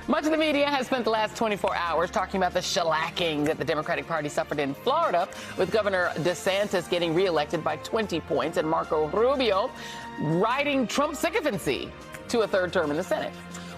Much of the media has spent the last 24 hours talking about the shellacking that the Democratic Party suffered in Florida, with Governor DeSantis getting reelected by 20 points and Marco Rubio riding Trump's sycophancy to a third term in the Senate.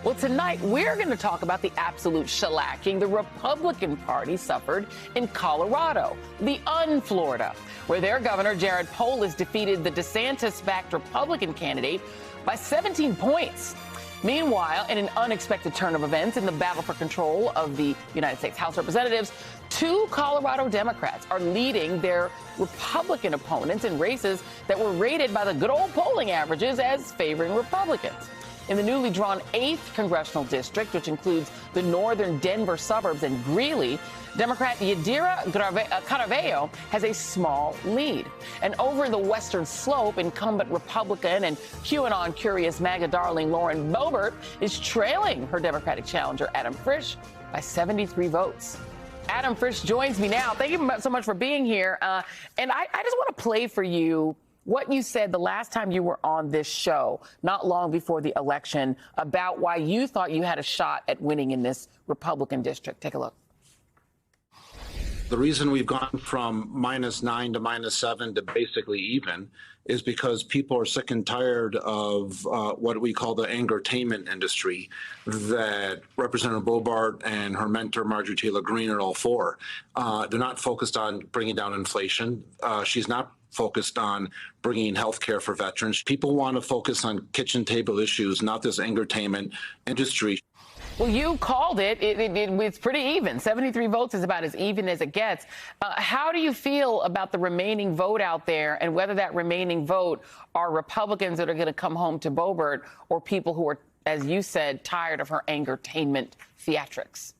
Well, tonight we're going to talk about the absolute shellacking the Republican Party suffered in Colorado, the un-Florida, where their governor, Jared Polis, defeated the DeSantis-backed Republican candidate by 17 points. Meanwhile, in an unexpected turn of events in the battle for control of the United States House of Representatives, two Colorado Democrats are leading their Republican opponents in races that were rated by the good old polling averages as favoring Republicans. In the newly drawn 8th congressional district, which includes the northern Denver suburbs and Greeley, Democrat Yadira Caravello has a small lead. And over the western slope, incumbent Republican and QAnon-curious MAGA darling Lauren Boebert is trailing her Democratic challenger, Adam Frisch, by 73 votes. Adam Frisch joins me now. Thank you so much for being here. And I just want to play for you what you said the last time you were on this show, not long before the election, about why you thought you had a shot at winning in this Republican district. Take a look. The reason we've gone from -9 to -7 to basically even is because people are sick and tired of what we call the angertainment industry that Representative Boebert and her mentor, Marjorie Taylor Greene, are all for. They're not focused on bringing down inflation. She's not focused on bringing health care for veterans. People want to focus on kitchen table issues, not this angertainment industry. Well, you called it. It's pretty even. 73 votes is about as even as it gets. How do you feel about the remaining vote out there, and whether that remaining vote are Republicans that are going to come home to Boebert, or people who are, as you said, tired of her angertainment theatrics?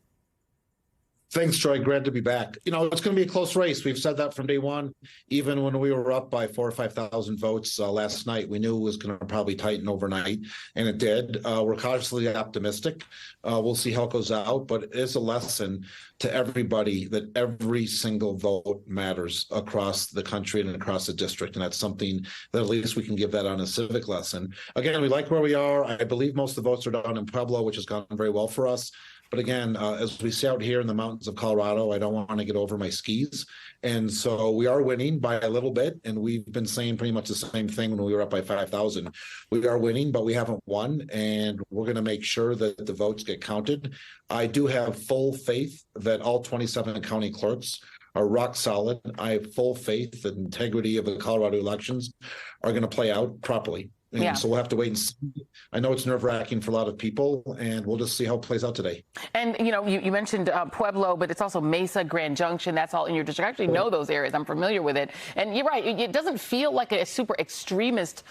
Thanks, Troy. Glad to be back. You know, it's going to be a close race. We've said that from day one. Even when we were up by 4,000 or 5,000 votes last night, we knew it was going to probably tighten overnight, and it did. We're cautiously optimistic. We'll see how it goes out, but it is a lesson to everybody that every single vote matters across the country and across the district, and that's something that at least we can give that on a civic lesson. Again, we like where we are. I believe most of the votes are down in Pueblo, which has gone very well for us. But again, as we see out here in the mountains of Colorado, I don't want to get over my skis. And so we are winning by a little bit. And we've been saying pretty much the same thing when we were up by 5,000. We are winning, but we haven't won. And we're going to make sure that the votes get counted. I do have full faith that all 27 county clerks are rock solid. I have full faith that the integrity of the Colorado elections are going to play out properly. And so we'll have to wait and see. I know it's nerve-wracking for a lot of people, and we'll just see how it plays out today. And, you know, you mentioned Pueblo, but it's also Mesa, Grand Junction. That's all in your district. I actually know those areas. I'm familiar with it. And you're right. It doesn't feel like a super extremist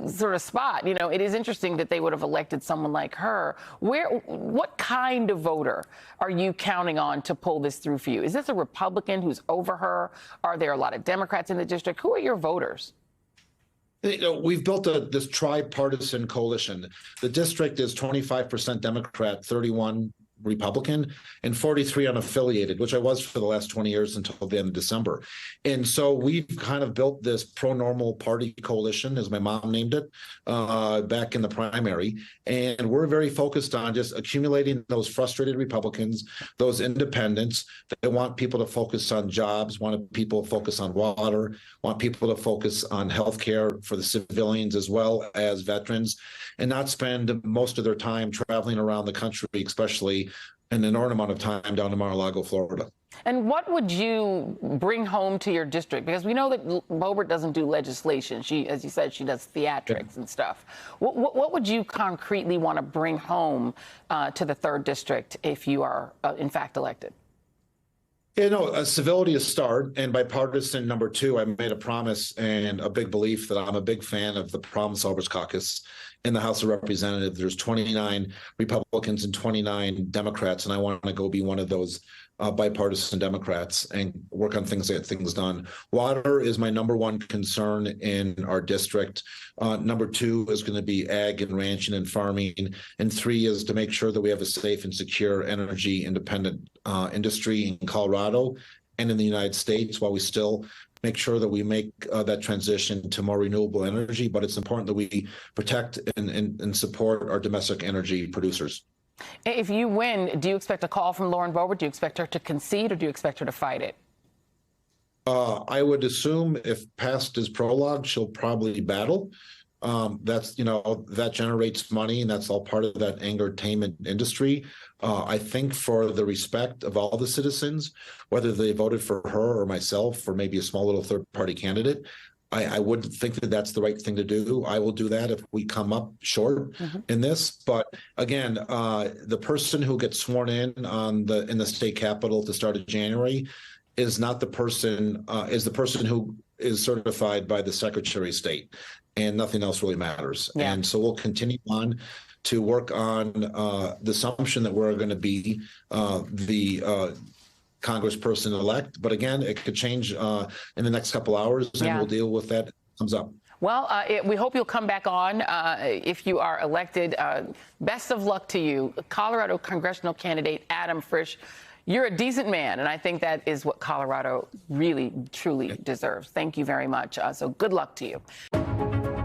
sort of spot. You know, it is interesting that they would have elected someone like her. What kind of voter are you counting on to pull this through for you? Is this a Republican who's over her? Are there a lot of Democrats in the district? Who are your voters? You know, we've built this tripartisan coalition. The district is 25% Democrat, 31 Republican, and 43 unaffiliated, which I was for the last 20 years until the end of December. And so we've kind of built this pro-normal party coalition, as my mom named it, back in the primary. And we're very focused on just accumulating those frustrated Republicans, those independents that want people to focus on jobs, want people to focus on water, want people to focus on health care for the civilians as well as veterans, and not spend most of their time traveling around the country, especially an enormous amount of time down in Mar-a-Lago, Florida. And what would you bring home to your district? Because we know that Boebert doesn't do legislation. She, as you said, she does theatrics and stuff. What would you concretely want to bring home to the 3rd District if you are, in fact, elected? You know, civility is start, and bipartisan number 2, I made a promise and a big belief that I'm a big fan of the Problem Solvers Caucus in the House of Representatives. There's 29 Republicans and 29 Democrats, and I want to go be one of those bipartisan Democrats and work on things, get things done. Water is my number 1 concern in our district. Number 2 is going to be ag and ranching and farming. And 3 is to make sure that we have a safe and secure energy independent industry in Colorado and in the United States, while we still make sure that we make that transition to more renewable energy. But it's important that we protect and support our domestic energy producers. If you win, do you expect a call from Lauren Boebert? Do you expect her to concede, or do you expect her to fight it? I would assume if past is prologue, she'll probably battle. That's, that generates money, and that's all part of that entertainment industry. I think for the respect of all the citizens, whether they voted for her or myself or maybe a small little third-party candidate, I wouldn't think that that's the right thing to do. I will do that if we come up short in this. But again, the person who gets sworn in the state capitol at the start of January is not the person, is the person who is certified by the Secretary of State, and nothing else really matters. Yeah. And so we'll continue on to work on the assumption that we're going to be the Congressperson-elect. But again, it could change in the next couple hours, and we'll deal with that. Comes up. Well, we hope you'll come back on if you are elected. Best of luck to you. Colorado congressional candidate Adam Frisch. You're a decent man, and I think that is what Colorado really, truly deserves. Thank you very much. So good luck to you.